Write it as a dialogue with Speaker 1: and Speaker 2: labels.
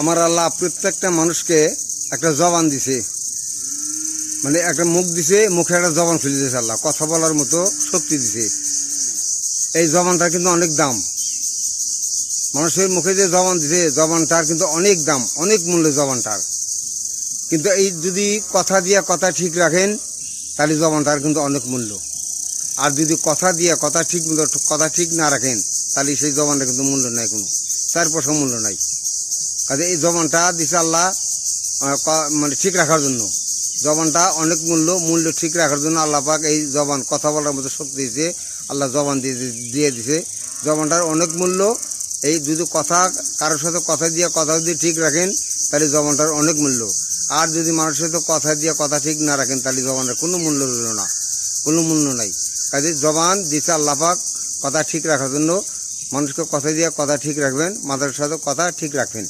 Speaker 1: আমার আল্লাহ প্রত্যেকটা মানুষকে একটা জবান দিছে, মানে একটা মুখ দিছে, মুখে একটা জবান খুলে দিয়েছে আল্লাহ, কথা বলার মতো শক্তি দিছে। এই জবানটার কিন্তু অনেক দাম। মানুষের মুখে যে জবান দিছে, জবানটার কিন্তু অনেক দাম, অনেক মূল্য জবানটার। কিন্তু এই যদি কথা দিয়ে কথা ঠিক রাখেন তাহলে জবানটার কিন্তু অনেক মূল্য। আর যদি কথা দিয়ে কথা ঠিক না রাখেন তাহলে সেই জবানটা কিন্তু মূল্য নাই, কোনো 4% মূল্য নাই। কাজে এই জবানটা দিছে আল্লাহ মানে ঠিক রাখার জন্য। জবানটা অনেক মূল্য ঠিক রাখার জন্য আল্লাহ পাক এই জবান কথা বলার মতো শক্তি দিয়েছে, আল্লাহ জবান দিয়ে দিছে। জবানটার অনেক মূল্য। এই যদি কথা কারোর সাথে কথা দিয়ে কথা যদি ঠিক রাখেন তাহলে জবানটার অনেক মূল্য। আর যদি মানুষের সাথে কথা দিয়ে কথা ঠিক না রাখেন তাহলে জবানের কোনো মূল্য রইল না, কোনো মূল্য নাই। কাজে জবান দিছে আল্লাহ পাক কথা ঠিক রাখার জন্য। মানুষকে কথা দিয়ে কথা ঠিক রাখবেন, মানুষের সাথে কথা ঠিক রাখবেন।